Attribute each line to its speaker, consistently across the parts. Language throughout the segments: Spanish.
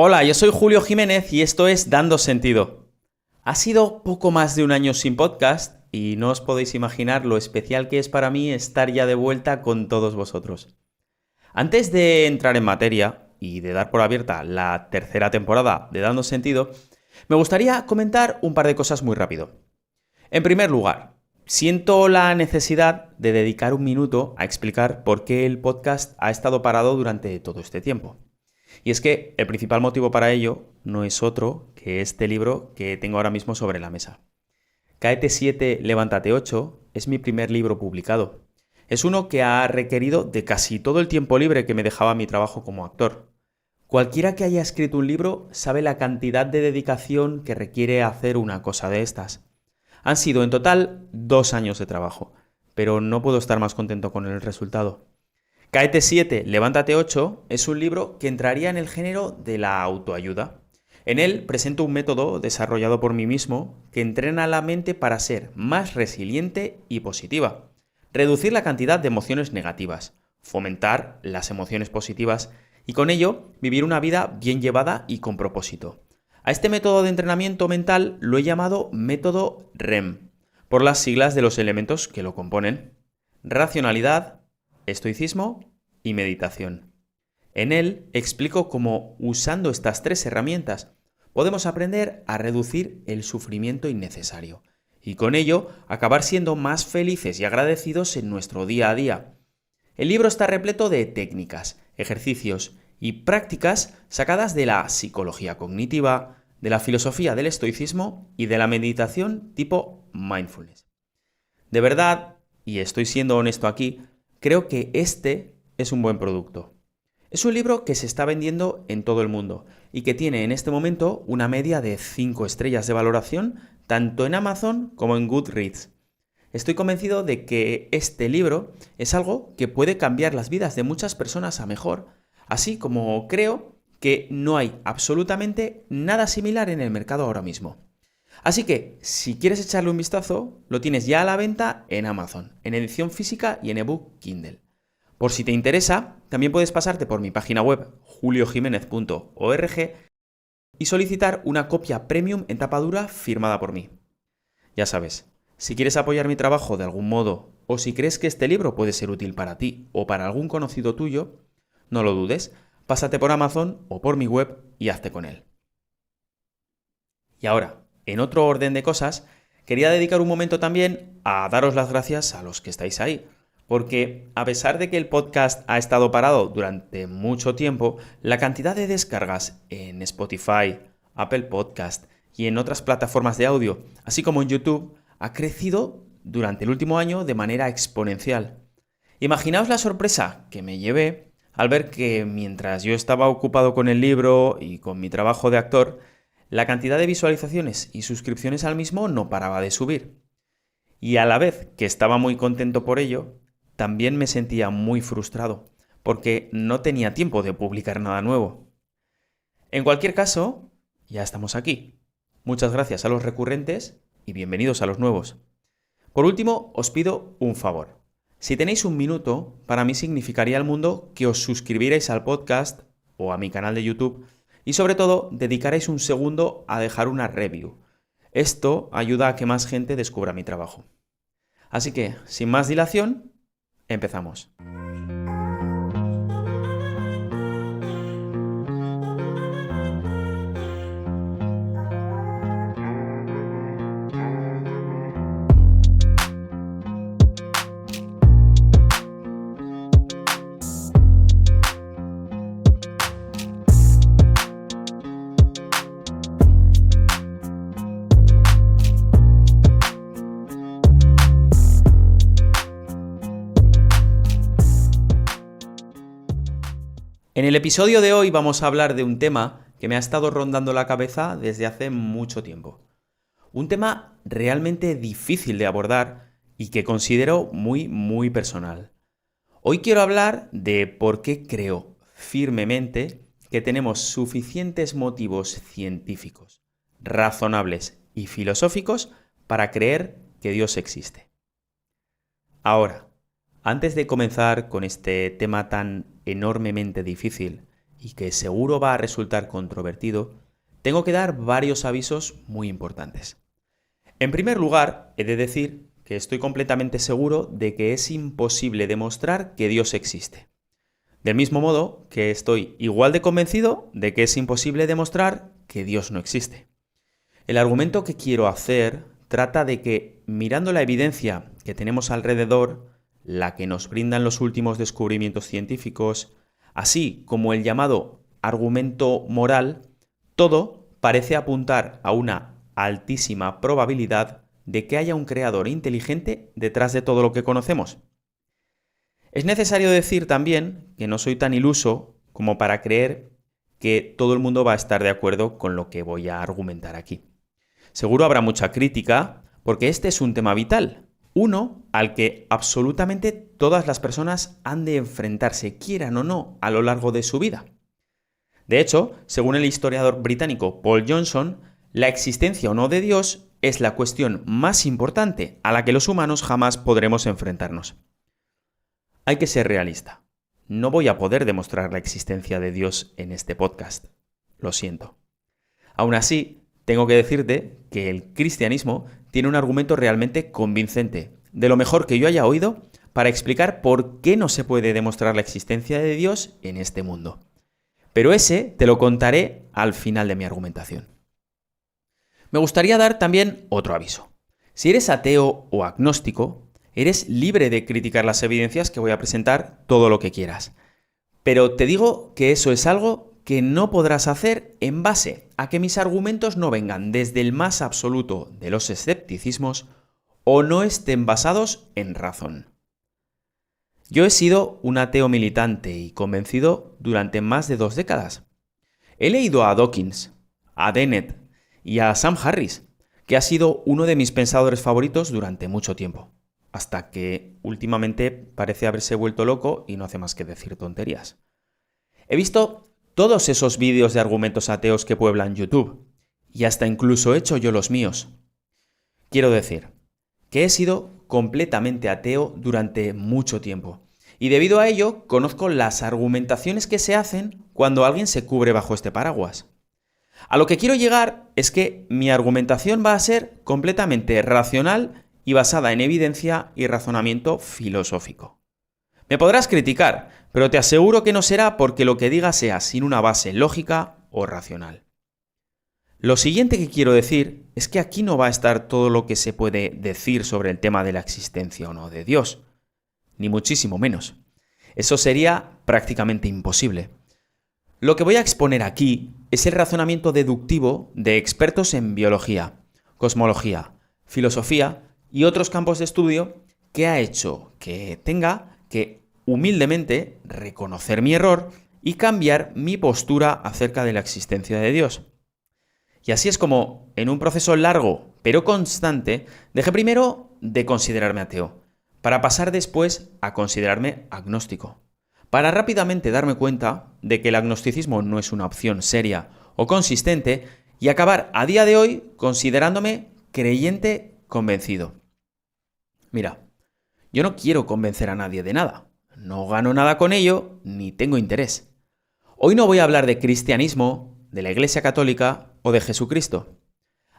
Speaker 1: Hola, yo soy Julio Jiménez y esto es Dando Sentido. Ha sido poco más de un año sin podcast y no os podéis imaginar lo especial que es para mí estar ya de vuelta con todos vosotros. Antes de entrar en materia y de dar por abierta la tercera temporada de Dando Sentido, me gustaría comentar un par de cosas muy rápido. En primer lugar, siento la necesidad de dedicar un minuto a explicar por qué el podcast ha estado parado durante todo este tiempo. Y es que el principal motivo para ello no es otro que este libro que tengo ahora mismo sobre la mesa. Cáete 7, levántate 8 es mi primer libro publicado. Es uno que ha requerido de casi todo el tiempo libre que me dejaba mi trabajo como actor. Cualquiera que haya escrito un libro sabe la cantidad de dedicación que requiere hacer una cosa de estas. Han sido en total 2 años de trabajo, pero no puedo estar más contento con el resultado. Cáete 7, levántate 8 es un libro que entraría en el género de la autoayuda. En él presento un método desarrollado por mí mismo que entrena la mente para ser más resiliente y positiva, reducir la cantidad de emociones negativas, fomentar las emociones positivas y con ello vivir una vida bien llevada y con propósito. A este método de entrenamiento mental lo he llamado método REM, por las siglas de los elementos que lo componen: racionalidad, estoicismo y meditación. En él explico cómo, usando estas tres herramientas, podemos aprender a reducir el sufrimiento innecesario y con ello acabar siendo más felices y agradecidos en nuestro día a día. El libro está repleto de técnicas, ejercicios y prácticas sacadas de la psicología cognitiva, de la filosofía del estoicismo y de la meditación tipo mindfulness. De verdad, y estoy siendo honesto aquí, creo que este es un buen producto. Es un libro que se está vendiendo en todo el mundo y que tiene en este momento una media de 5 estrellas de valoración tanto en Amazon como en Goodreads. Estoy convencido de que este libro es algo que puede cambiar las vidas de muchas personas a mejor, así como creo que no hay absolutamente nada similar en el mercado ahora mismo. Así que, si quieres echarle un vistazo, lo tienes ya a la venta en Amazon, en edición física y en ebook Kindle. Por si te interesa, también puedes pasarte por mi página web juliojimenez.org y solicitar una copia premium en tapa dura firmada por mí. Ya sabes, si quieres apoyar mi trabajo de algún modo o si crees que este libro puede ser útil para ti o para algún conocido tuyo, no lo dudes, pásate por Amazon o por mi web y hazte con él. Y ahora, en otro orden de cosas, quería dedicar un momento también a daros las gracias a los que estáis ahí, porque a pesar de que el podcast ha estado parado durante mucho tiempo, la cantidad de descargas en Spotify, Apple Podcast y en otras plataformas de audio, así como en YouTube, ha crecido durante el último año de manera exponencial. Imaginaos la sorpresa que me llevé al ver que mientras yo estaba ocupado con el libro y con mi trabajo de actor, la cantidad de visualizaciones y suscripciones al mismo no paraba de subir. Y a la vez que estaba muy contento por ello, también me sentía muy frustrado, porque no tenía tiempo de publicar nada nuevo. En cualquier caso, ya estamos aquí. Muchas gracias a los recurrentes y bienvenidos a los nuevos. Por último, os pido un favor. Si tenéis un minuto, para mí significaría al mundo que os suscribierais al podcast o a mi canal de YouTube y sobre todo dedicarais un segundo a dejar una review. Esto ayuda a que más gente descubra mi trabajo. Así que, sin más dilación, empezamos. En el episodio de hoy vamos a hablar de un tema que me ha estado rondando la cabeza desde hace mucho tiempo. Un tema realmente difícil de abordar y que considero muy personal. Hoy quiero hablar de por qué creo firmemente que tenemos suficientes motivos científicos, razonables y filosóficos para creer que Dios existe. Ahora, antes de comenzar con este tema tan enormemente difícil y que seguro va a resultar controvertido, tengo que dar varios avisos muy importantes. En primer lugar, he de decir que estoy completamente seguro de que es imposible demostrar que Dios existe. Del mismo modo que estoy igual de convencido de que es imposible demostrar que Dios no existe. El argumento que quiero hacer trata de que, mirando la evidencia que tenemos alrededor, la que nos brindan los últimos descubrimientos científicos, así como el llamado argumento moral, todo parece apuntar a una altísima probabilidad de que haya un creador inteligente detrás de todo lo que conocemos. Es necesario decir también que no soy tan iluso como para creer que todo el mundo va a estar de acuerdo con lo que voy a argumentar aquí. Seguro habrá mucha crítica, porque este es un tema vital, uno al que absolutamente todas las personas han de enfrentarse, quieran o no, a lo largo de su vida. De hecho, según el historiador británico Paul Johnson, la existencia o no de Dios es la cuestión más importante a la que los humanos jamás podremos enfrentarnos. Hay que ser realista. No voy a poder demostrar la existencia de Dios en este podcast. Lo siento. Aún así, tengo que decirte que el cristianismo tiene un argumento realmente convincente, de lo mejor que yo haya oído, para explicar por qué no se puede demostrar la existencia de Dios en este mundo. Pero ese te lo contaré al final de mi argumentación. Me gustaría dar también otro aviso. Si eres ateo o agnóstico, eres libre de criticar las evidencias que voy a presentar todo lo que quieras. Pero te digo que eso es algo que no podrás hacer en base a que mis argumentos no vengan desde el más absoluto de los escepticismos o no estén basados en razón. Yo he sido un ateo militante y convencido durante más de 2 décadas. He leído a Dawkins, a Dennett y a Sam Harris, que ha sido uno de mis pensadores favoritos durante mucho tiempo, hasta que últimamente parece haberse vuelto loco y no hace más que decir tonterías. He visto todos esos vídeos de argumentos ateos que pueblan YouTube, y hasta incluso he hecho yo los míos. Quiero decir que he sido completamente ateo durante mucho tiempo, y debido a ello conozco las argumentaciones que se hacen cuando alguien se cubre bajo este paraguas. A lo que quiero llegar es que mi argumentación va a ser completamente racional y basada en evidencia y razonamiento filosófico. Me podrás criticar, pero te aseguro que no será porque lo que diga sea sin una base lógica o racional. Lo siguiente que quiero decir es que aquí no va a estar todo lo que se puede decir sobre el tema de la existencia o no de Dios, ni muchísimo menos. Eso sería prácticamente imposible. Lo que voy a exponer aquí es el razonamiento deductivo de expertos en biología, cosmología, filosofía y otros campos de estudio que ha hecho que tenga que humildemente reconocer mi error y cambiar mi postura acerca de la existencia de Dios. Y así es como, en un proceso largo pero constante, dejé primero de considerarme ateo, para pasar después a considerarme agnóstico, para rápidamente darme cuenta de que el agnosticismo no es una opción seria o consistente y acabar a día de hoy considerándome creyente convencido. Mira, yo no quiero convencer a nadie de nada. No gano nada con ello, ni tengo interés. Hoy no voy a hablar de cristianismo, de la Iglesia Católica o de Jesucristo.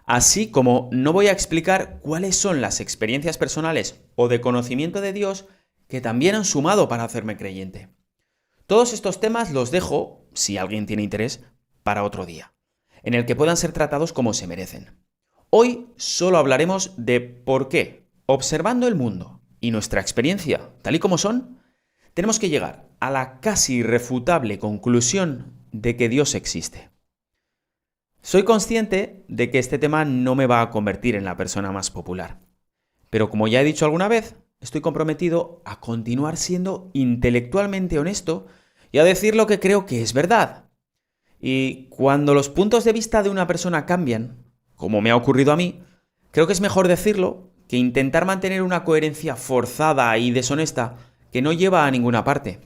Speaker 1: Así como no voy a explicar cuáles son las experiencias personales o de conocimiento de Dios que también han sumado para hacerme creyente. Todos estos temas los dejo, si alguien tiene interés, para otro día, en el que puedan ser tratados como se merecen. Hoy solo hablaremos de por qué, observando el mundo y nuestra experiencia tal y como son, tenemos que llegar a la casi irrefutable conclusión de que Dios existe. Soy consciente de que este tema no me va a convertir en la persona más popular, pero como ya he dicho alguna vez, estoy comprometido a continuar siendo intelectualmente honesto y a decir lo que creo que es verdad. Y cuando los puntos de vista de una persona cambian, como me ha ocurrido a mí, creo que es mejor decirlo que intentar mantener una coherencia forzada y deshonesta que no lleva a ninguna parte.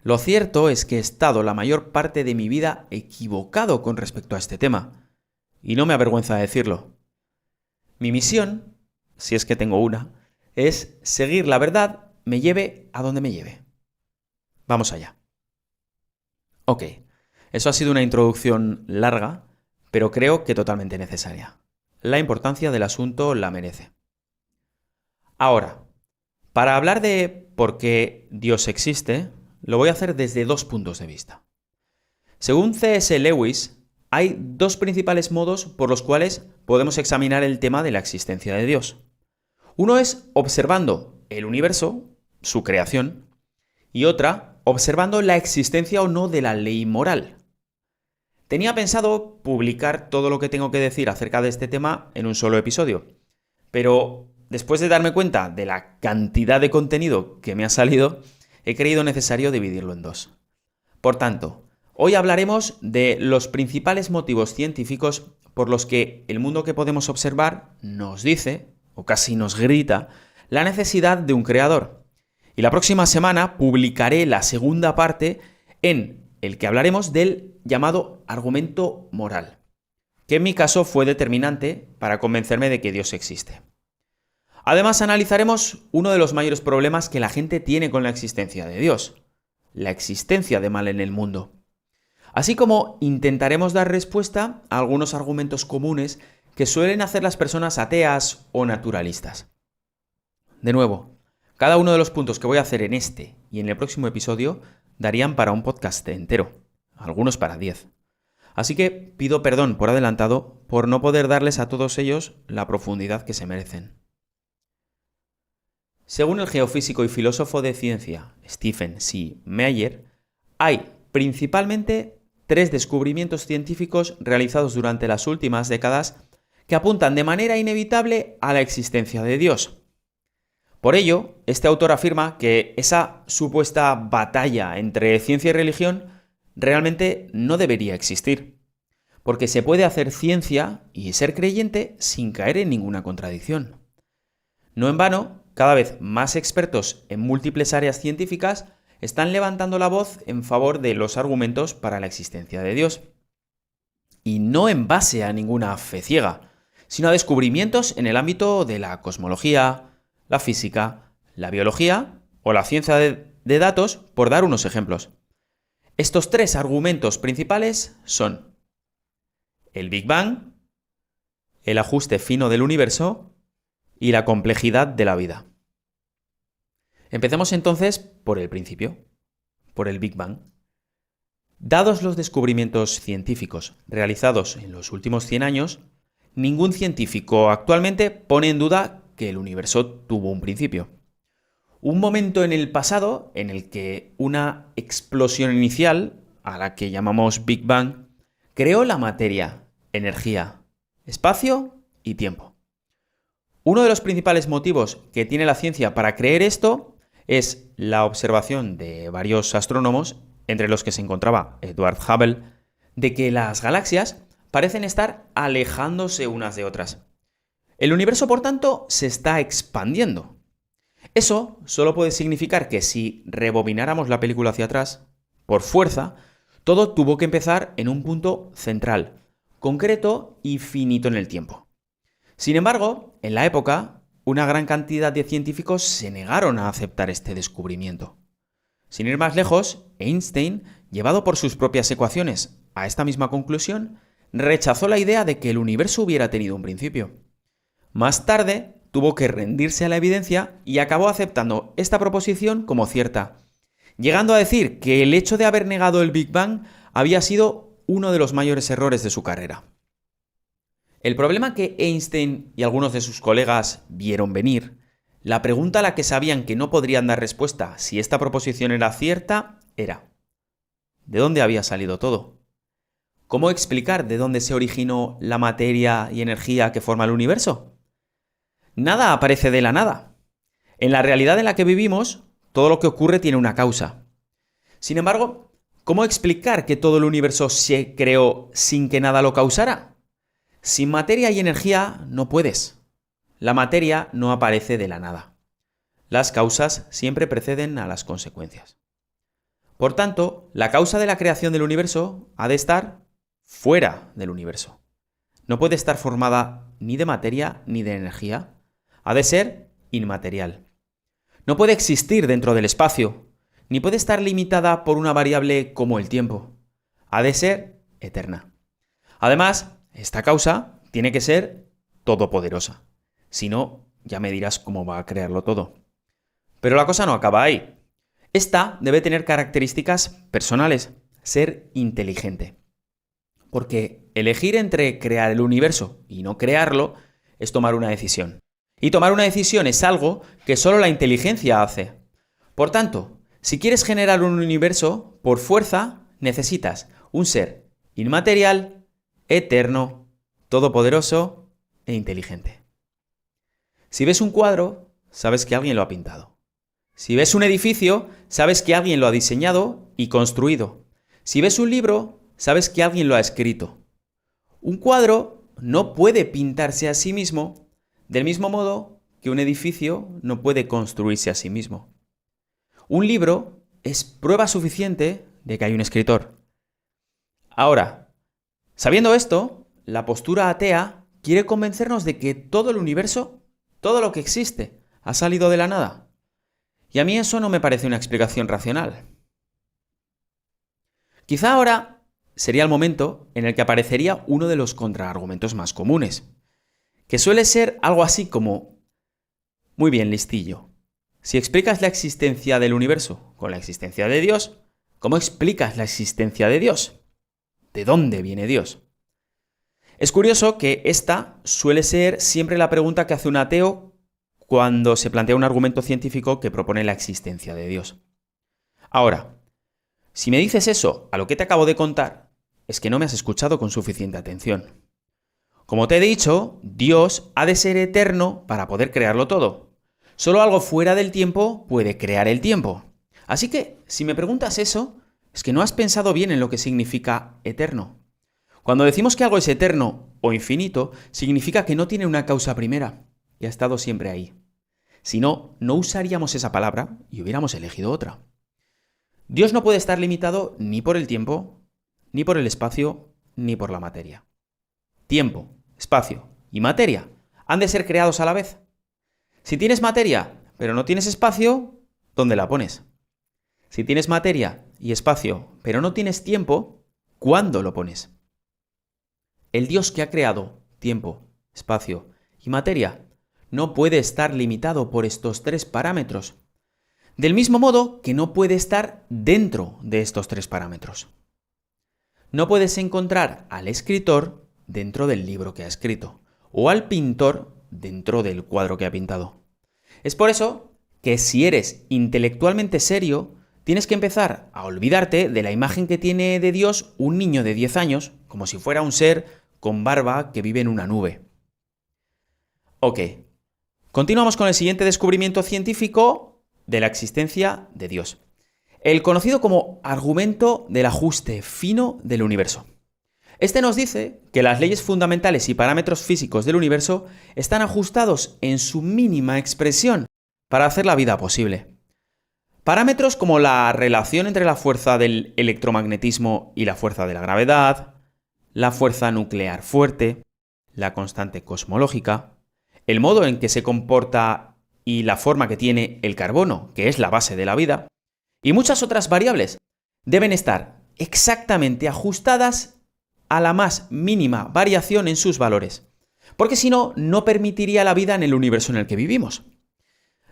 Speaker 1: Lo cierto es que he estado la mayor parte de mi vida equivocado con respecto a este tema, y no me avergüenza decirlo. Mi misión, si es que tengo una, es seguir la verdad, me lleve a donde me lleve. Vamos allá. Ok, eso ha sido una introducción larga, pero creo que totalmente necesaria. La importancia del asunto la merece. Ahora, para hablar de por qué Dios existe, lo voy a hacer desde dos puntos de vista. Según C.S. Lewis, hay dos principales modos por los cuales podemos examinar el tema de la existencia de Dios. Uno es observando el universo, su creación, y otra, observando la existencia o no de la ley moral. Tenía pensado publicar todo lo que tengo que decir acerca de este tema en un solo episodio, pero después de darme cuenta de la cantidad de contenido que me ha salido, he creído necesario dividirlo en dos. Por tanto, hoy hablaremos de los principales motivos científicos por los que el mundo que podemos observar nos dice, o casi nos grita, la necesidad de un creador. Y la próxima semana publicaré la segunda parte en el que hablaremos del llamado argumento moral, que en mi caso fue determinante para convencerme de que Dios existe. Además, analizaremos uno de los mayores problemas que la gente tiene con la existencia de Dios, la existencia de mal en el mundo. Así como intentaremos dar respuesta a algunos argumentos comunes que suelen hacer las personas ateas o naturalistas. De nuevo, cada uno de los puntos que voy a hacer en este y en el próximo episodio darían para un podcast entero, algunos para 10. Así que pido perdón por adelantado por no poder darles a todos ellos la profundidad que se merecen. Según el geofísico y filósofo de ciencia Stephen C. Meyer, hay principalmente 3 descubrimientos científicos realizados durante las últimas décadas que apuntan de manera inevitable a la existencia de Dios. Por ello, este autor afirma que esa supuesta batalla entre ciencia y religión realmente no debería existir, porque se puede hacer ciencia y ser creyente sin caer en ninguna contradicción. No en vano, cada vez más expertos en múltiples áreas científicas están levantando la voz en favor de los argumentos para la existencia de Dios. Y no en base a ninguna fe ciega, sino a descubrimientos en el ámbito de la cosmología, la física, la biología o la ciencia de datos, por dar unos ejemplos. Estos 3 argumentos principales son el Big Bang, el ajuste fino del universo y la complejidad de la vida. Empecemos entonces por el principio, por el Big Bang. Dados los descubrimientos científicos realizados en los últimos 100 años, ningún científico actualmente pone en duda que el universo tuvo un principio. Un momento en el pasado en el que una explosión inicial, a la que llamamos Big Bang, creó la materia, energía, espacio y tiempo. Uno de los principales motivos que tiene la ciencia para creer esto es la observación de varios astrónomos, entre los que se encontraba Edward Hubble, de que las galaxias parecen estar alejándose unas de otras. El universo, por tanto, se está expandiendo. Eso solo puede significar que si rebobináramos la película hacia atrás, por fuerza, todo tuvo que empezar en un punto central, concreto y finito en el tiempo. Sin embargo, en la época, una gran cantidad de científicos se negaron a aceptar este descubrimiento. Sin ir más lejos, Einstein, llevado por sus propias ecuaciones a esta misma conclusión, rechazó la idea de que el universo hubiera tenido un principio. Más tarde, tuvo que rendirse a la evidencia y acabó aceptando esta proposición como cierta, llegando a decir que el hecho de haber negado el Big Bang había sido uno de los mayores errores de su carrera. El problema que Einstein y algunos de sus colegas vieron venir, la pregunta a la que sabían que no podrían dar respuesta si esta proposición era cierta, era: ¿de dónde había salido todo? ¿Cómo explicar de dónde se originó la materia y energía que forma el universo? Nada aparece de la nada. En la realidad en la que vivimos, todo lo que ocurre tiene una causa. Sin embargo, ¿cómo explicar que todo el universo se creó sin que nada lo causara? Sin materia y energía no puedes. La materia no aparece de la nada. Las causas siempre preceden a las consecuencias. Por tanto, la causa de la creación del universo ha de estar fuera del universo. No puede estar formada ni de materia ni de energía. Ha de ser inmaterial. No puede existir dentro del espacio, ni puede estar limitada por una variable como el tiempo. Ha de ser eterna. Además, esta causa tiene que ser todopoderosa. Si no, ya me dirás cómo va a crearlo todo. Pero la cosa no acaba ahí. Esta debe tener características personales, ser inteligente. Porque elegir entre crear el universo y no crearlo es tomar una decisión. Y tomar una decisión es algo que solo la inteligencia hace. Por tanto, si quieres generar un universo, por fuerza necesitas un ser inmaterial, eterno, todopoderoso e inteligente. Si ves un cuadro, sabes que alguien lo ha pintado. Si ves un edificio, sabes que alguien lo ha diseñado y construido. Si ves un libro, sabes que alguien lo ha escrito. Un cuadro no puede pintarse a sí mismo, del mismo modo que un edificio no puede construirse a sí mismo. Un libro es prueba suficiente de que hay un escritor. Ahora, sabiendo esto, la postura atea quiere convencernos de que todo el universo, todo lo que existe, ha salido de la nada. Y a mí eso no me parece una explicación racional. Quizá ahora sería el momento en el que aparecería uno de los contraargumentos más comunes, que suele ser algo así como: muy bien, listillo. Si explicas la existencia del universo con la existencia de Dios, ¿cómo explicas la existencia de Dios? ¿De dónde viene Dios? Es curioso que esta suele ser siempre la pregunta que hace un ateo cuando se plantea un argumento científico que propone la existencia de Dios. Ahora, si me dices eso a lo que te acabo de contar, es que no me has escuchado con suficiente atención. Como te he dicho, Dios ha de ser eterno para poder crearlo todo. Solo algo fuera del tiempo puede crear el tiempo. Así que, si me preguntas eso, es que no has pensado bien en lo que significa eterno. Cuando decimos que algo es eterno o infinito, significa que no tiene una causa primera y ha estado siempre ahí. Si no, no usaríamos esa palabra y hubiéramos elegido otra. Dios no puede estar limitado ni por el tiempo, ni por el espacio, ni por la materia. Tiempo, espacio y materia han de ser creados a la vez. Si tienes materia, pero no tienes espacio, ¿dónde la pones? Si tienes materia y espacio, pero no tienes tiempo, ¿cuándo lo pones? El Dios que ha creado tiempo, espacio y materia no puede estar limitado por estos tres parámetros, del mismo modo que no puede estar dentro de estos tres parámetros. No puedes encontrar al escritor dentro del libro que ha escrito, o al pintor dentro del cuadro que ha pintado. Es por eso que si eres intelectualmente serio, tienes que empezar a olvidarte de la imagen que tiene de Dios un niño de 10 años, como si fuera un ser con barba que vive en una nube. Ok, continuamos con el siguiente descubrimiento científico de la existencia de Dios. El conocido como argumento del ajuste fino del universo. Este nos dice que las leyes fundamentales y parámetros físicos del universo están ajustados en su mínima expresión para hacer la vida posible. Parámetros como la relación entre la fuerza del electromagnetismo y la fuerza de la gravedad, la fuerza nuclear fuerte, la constante cosmológica, el modo en que se comporta y la forma que tiene el carbono, que es la base de la vida, y muchas otras variables deben estar exactamente ajustadas a la más mínima variación en sus valores, porque si no, no permitiría la vida en el universo en el que vivimos.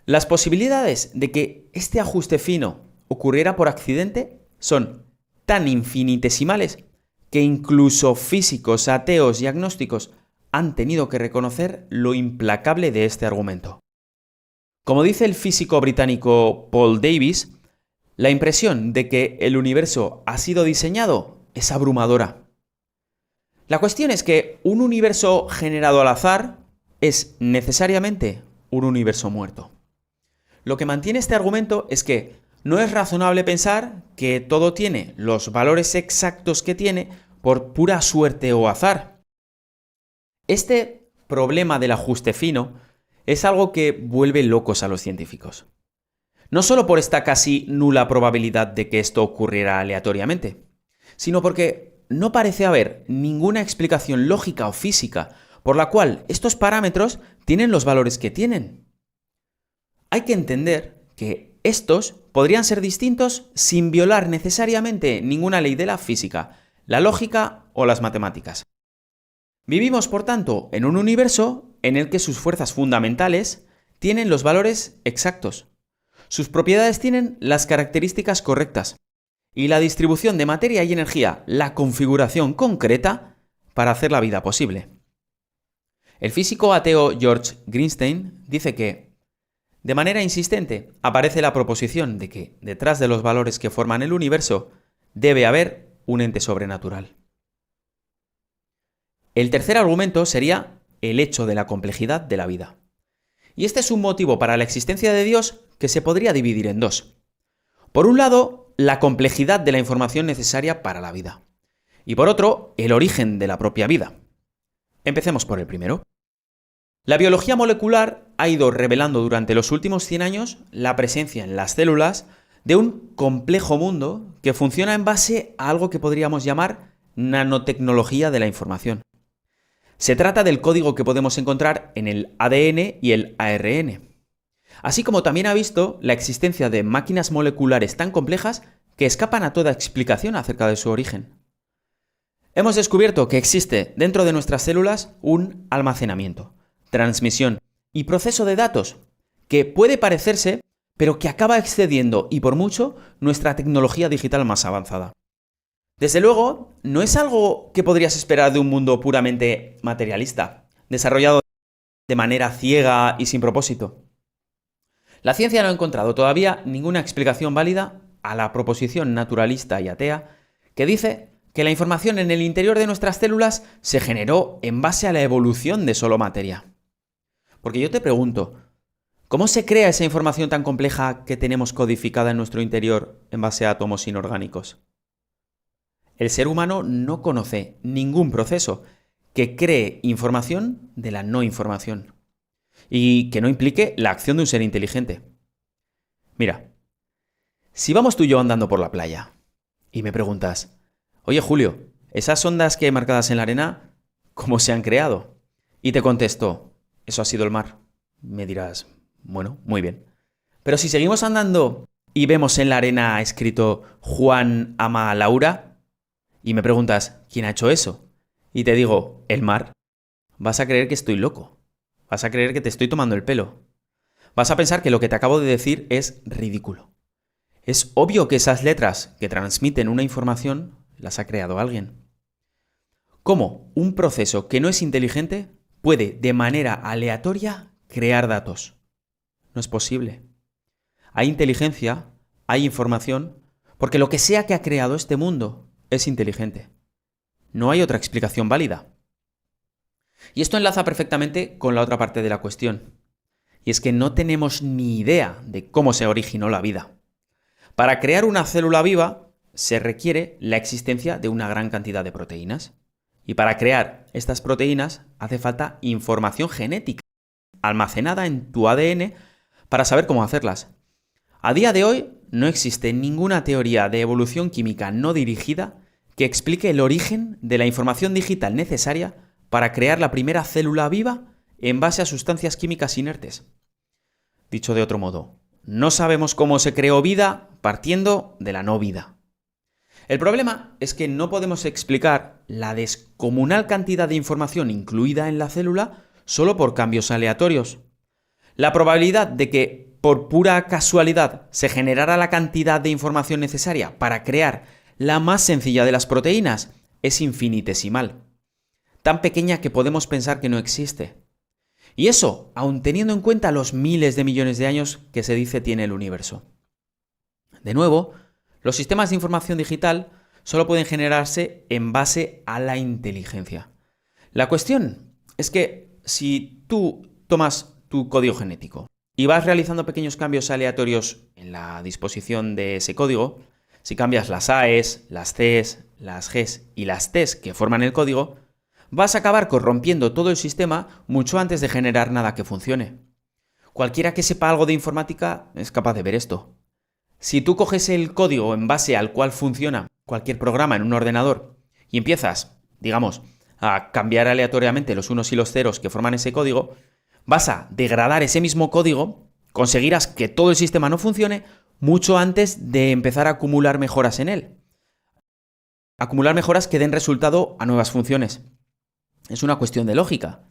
Speaker 1: Las posibilidades de que este ajuste fino ocurriera por accidente son tan infinitesimales que incluso físicos, ateos y agnósticos han tenido que reconocer lo implacable de este argumento. Como dice el físico británico Paul Davies, la impresión de que el universo ha sido diseñado es abrumadora. La cuestión es que un universo generado al azar es necesariamente un universo muerto. Lo que mantiene este argumento es que no es razonable pensar que todo tiene los valores exactos que tiene por pura suerte o azar. Este problema del ajuste fino es algo que vuelve locos a los científicos. No solo por esta casi nula probabilidad de que esto ocurriera aleatoriamente, sino porque no parece haber ninguna explicación lógica o física por la cual estos parámetros tienen los valores que tienen. Hay que entender que estos podrían ser distintos sin violar necesariamente ninguna ley de la física, la lógica o las matemáticas. Vivimos, por tanto, en un universo en el que sus fuerzas fundamentales tienen los valores exactos, sus propiedades tienen las características correctas y la distribución de materia y energía, la configuración concreta para hacer la vida posible. El físico ateo George Greenstein dice que, de manera insistente, aparece la proposición de que, detrás de los valores que forman el universo, debe haber un ente sobrenatural. El tercer argumento sería el hecho de la complejidad de la vida. Y este es un motivo para la existencia de Dios que se podría dividir en dos. Por un lado, la complejidad de la información necesaria para la vida. Y por otro, el origen de la propia vida. Empecemos por el primero. La biología molecular ha ido revelando durante los últimos 100 años la presencia en las células de un complejo mundo que funciona en base a algo que podríamos llamar nanotecnología de la información. Se trata del código que podemos encontrar en el ADN y el ARN, así como también ha visto la existencia de máquinas moleculares tan complejas que escapan a toda explicación acerca de su origen. Hemos descubierto que existe dentro de nuestras células un almacenamiento, transmisión y proceso de datos que puede parecerse, pero que acaba excediendo y por mucho nuestra tecnología digital más avanzada. Desde luego, no es algo que podrías esperar de un mundo puramente materialista, desarrollado de manera ciega y sin propósito. La ciencia no ha encontrado todavía ninguna explicación válida a la proposición naturalista y atea que dice que la información en el interior de nuestras células se generó en base a la evolución de solo materia. Porque yo te pregunto, ¿cómo se crea esa información tan compleja que tenemos codificada en nuestro interior en base a átomos inorgánicos? El ser humano no conoce ningún proceso que cree información de la no información y que no implique la acción de un ser inteligente. Mira, si vamos tú y yo andando por la playa y me preguntas, oye Julio, ¿esas ondas que hay marcadas en la arena, cómo se han creado? Y te contesto, eso ha sido el mar. Me dirás, bueno, muy bien. Pero si seguimos andando y vemos en la arena escrito Juan ama a Laura, y me preguntas, ¿quién ha hecho eso? Y te digo, el mar. Vas a creer que estoy loco. Vas a creer que te estoy tomando el pelo. Vas a pensar que lo que te acabo de decir es ridículo. Es obvio que esas letras que transmiten una información las ha creado alguien. ¿Cómo un proceso que no es inteligente puede de manera aleatoria crear datos? No es posible. Hay inteligencia, hay información, porque lo que sea que ha creado este mundo es inteligente. No hay otra explicación válida. Y esto enlaza perfectamente con la otra parte de la cuestión. Y es que no tenemos ni idea de cómo se originó la vida. Para crear una célula viva se requiere la existencia de una gran cantidad de proteínas. Y para crear estas proteínas hace falta información genética almacenada en tu ADN para saber cómo hacerlas. A día de hoy no existe ninguna teoría de evolución química no dirigida que explique el origen de la información digital necesaria para crear la primera célula viva en base a sustancias químicas inertes. Dicho de otro modo, no sabemos cómo se creó vida partiendo de la no vida. El problema es que no podemos explicar la descomunal cantidad de información incluida en la célula solo por cambios aleatorios. La probabilidad de que, por pura casualidad, se generara la cantidad de información necesaria para crear la más sencilla de las proteínas es infinitesimal, tan pequeña que podemos pensar que no existe. Y eso, aun teniendo en cuenta los miles de millones de años que se dice tiene el universo. De nuevo, los sistemas de información digital solo pueden generarse en base a la inteligencia. La cuestión es que si tú tomas tu código genético y vas realizando pequeños cambios aleatorios en la disposición de ese código, si cambias las AES, las Cs, las Gs y las Ts que forman el código, vas a acabar corrompiendo todo el sistema mucho antes de generar nada que funcione. Cualquiera que sepa algo de informática es capaz de ver esto. Si tú coges el código en base al cual funciona cualquier programa en un ordenador y empiezas, digamos, a cambiar aleatoriamente los unos y los ceros que forman ese código, vas a degradar ese mismo código, conseguirás que todo el sistema no funcione, mucho antes de empezar a acumular mejoras en él. Acumular mejoras que den resultado a nuevas funciones. Es una cuestión de lógica.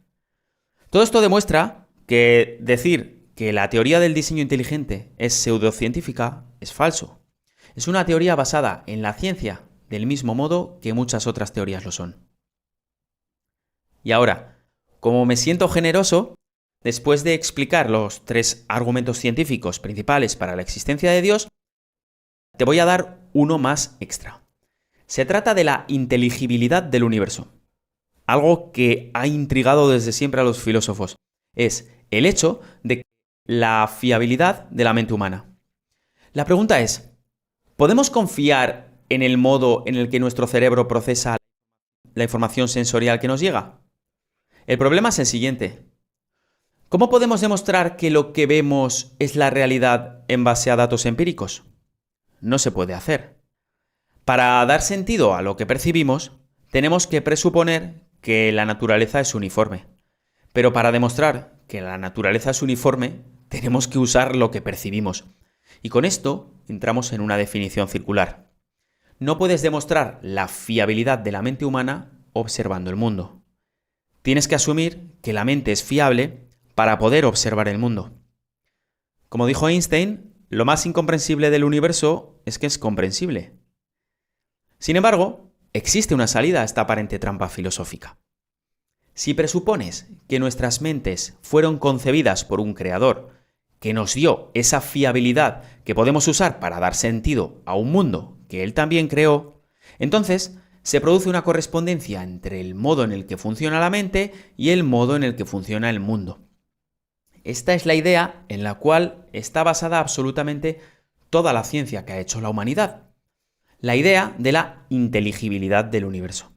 Speaker 1: Todo esto demuestra que decir que la teoría del diseño inteligente es pseudocientífica es falso. Es una teoría basada en la ciencia, del mismo modo que muchas otras teorías lo son. Y ahora, como me siento generoso, después de explicar los 3 argumentos científicos principales para la existencia de Dios, te voy a dar uno más extra. Se trata de la inteligibilidad del universo. Algo que ha intrigado desde siempre a los filósofos. Es el hecho de la fiabilidad de la mente humana. La pregunta es, ¿podemos confiar en el modo en el que nuestro cerebro procesa la información sensorial que nos llega? El problema es el siguiente. ¿Cómo podemos demostrar que lo que vemos es la realidad en base a datos empíricos? No se puede hacer. Para dar sentido a lo que percibimos, tenemos que presuponer que la naturaleza es uniforme. Pero para demostrar que la naturaleza es uniforme, tenemos que usar lo que percibimos. Y con esto entramos en una definición circular. No puedes demostrar la fiabilidad de la mente humana observando el mundo. Tienes que asumir que la mente es fiable para poder observar el mundo. Como dijo Einstein, lo más incomprensible del universo es que es comprensible. Sin embargo, existe una salida a esta aparente trampa filosófica. Si presupones que nuestras mentes fueron concebidas por un creador que nos dio esa fiabilidad que podemos usar para dar sentido a un mundo que él también creó, entonces se produce una correspondencia entre el modo en el que funciona la mente y el modo en el que funciona el mundo. Esta es la idea en la cual está basada absolutamente toda la ciencia que ha hecho la humanidad. La idea de la inteligibilidad del universo.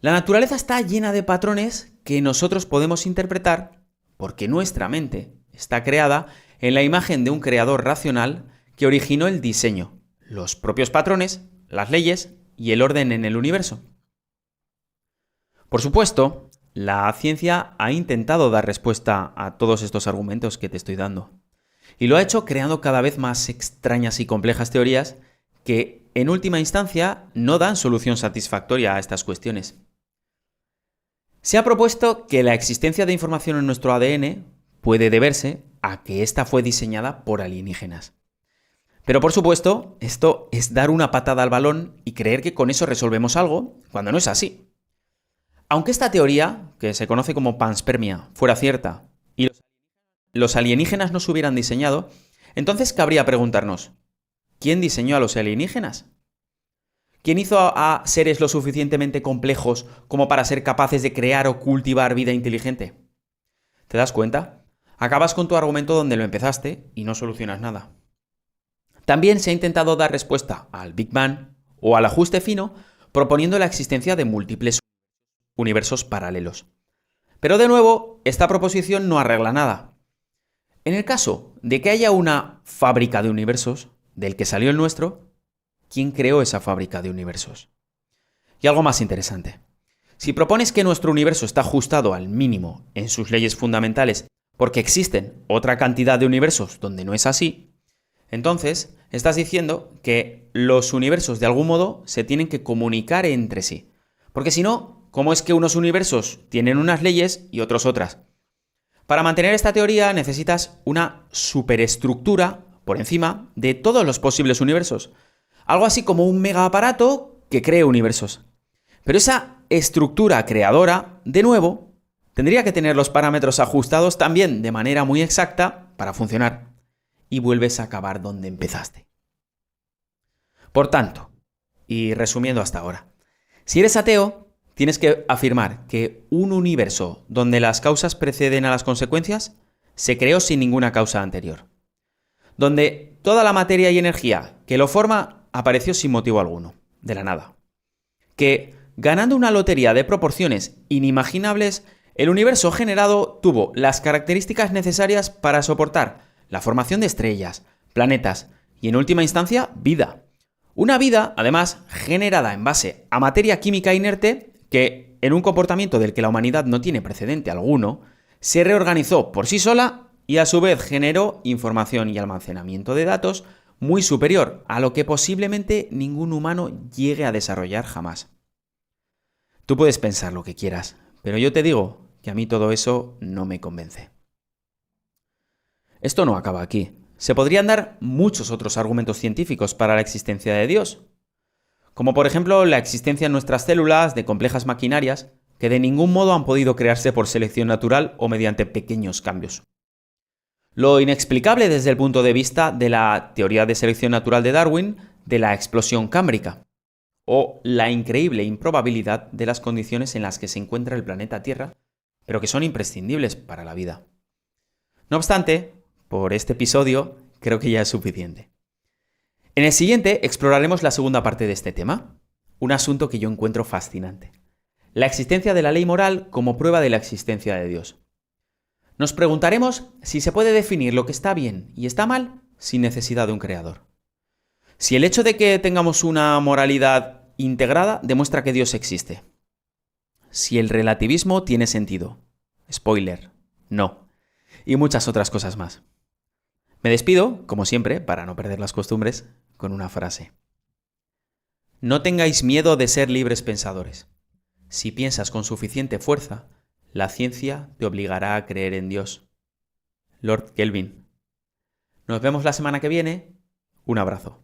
Speaker 1: La naturaleza está llena de patrones que nosotros podemos interpretar porque nuestra mente está creada en la imagen de un creador racional que originó el diseño, los propios patrones, las leyes y el orden en el universo. Por supuesto, la ciencia ha intentado dar respuesta a todos estos argumentos que te estoy dando. Y lo ha hecho creando cada vez más extrañas y complejas teorías que, en última instancia, no dan solución satisfactoria a estas cuestiones. Se ha propuesto que la existencia de información en nuestro ADN puede deberse a que ésta fue diseñada por alienígenas. Pero por supuesto, esto es dar una patada al balón y creer que con eso resolvemos algo, cuando no es así. Aunque esta teoría, que se conoce como panspermia, fuera cierta y los alienígenas no se hubieran diseñado, entonces cabría preguntarnos, ¿quién diseñó a los alienígenas? ¿Quién hizo a seres lo suficientemente complejos como para ser capaces de crear o cultivar vida inteligente? ¿Te das cuenta? Acabas con tu argumento donde lo empezaste y no solucionas nada. También se ha intentado dar respuesta al Big Bang o al ajuste fino proponiendo la existencia de múltiples universos paralelos. Pero de nuevo, esta proposición no arregla nada. En el caso de que haya una fábrica de universos, del que salió el nuestro, ¿quién creó esa fábrica de universos? Y algo más interesante. Si propones que nuestro universo está ajustado al mínimo en sus leyes fundamentales porque existen otra cantidad de universos donde no es así, entonces estás diciendo que los universos de algún modo se tienen que comunicar entre sí. Porque si no, ¿cómo es que unos universos tienen unas leyes y otros otras? Para mantener esta teoría necesitas una superestructura por encima de todos los posibles universos. Algo así como un mega aparato que cree universos. Pero esa estructura creadora, de nuevo, tendría que tener los parámetros ajustados también de manera muy exacta para funcionar. Y vuelves a acabar donde empezaste. Por tanto, y resumiendo hasta ahora, si eres ateo, tienes que afirmar que un universo donde las causas preceden a las consecuencias se creó sin ninguna causa anterior. Donde toda la materia y energía que lo forma apareció sin motivo alguno, de la nada. Que, ganando una lotería de proporciones inimaginables, el universo generado tuvo las características necesarias para soportar la formación de estrellas, planetas y, en última instancia, vida. Una vida, además, generada en base a materia química inerte que, en un comportamiento del que la humanidad no tiene precedente alguno, se reorganizó por sí sola y a su vez generó información y almacenamiento de datos muy superior a lo que posiblemente ningún humano llegue a desarrollar jamás. Tú puedes pensar lo que quieras, pero yo te digo que a mí todo eso no me convence. Esto no acaba aquí. Se podrían dar muchos otros argumentos científicos para la existencia de Dios, como por ejemplo la existencia en nuestras células de complejas maquinarias que de ningún modo han podido crearse por selección natural o mediante pequeños cambios. Lo inexplicable desde el punto de vista de la teoría de selección natural de Darwin de la explosión cámbrica, o la increíble improbabilidad de las condiciones en las que se encuentra el planeta Tierra, pero que son imprescindibles para la vida. No obstante, por este episodio creo que ya es suficiente. En el siguiente exploraremos la segunda parte de este tema, un asunto que yo encuentro fascinante: la existencia de la ley moral como prueba de la existencia de Dios. Nos preguntaremos si se puede definir lo que está bien y está mal sin necesidad de un creador. Si el hecho de que tengamos una moralidad integrada demuestra que Dios existe. Si el relativismo tiene sentido. Spoiler, no. Y muchas otras cosas más. Me despido, como siempre, para no perder las costumbres, con una frase. No tengáis miedo de ser libres pensadores. Si piensas con suficiente fuerza, la ciencia te obligará a creer en Dios. Lord Kelvin. Nos vemos la semana que viene. Un abrazo.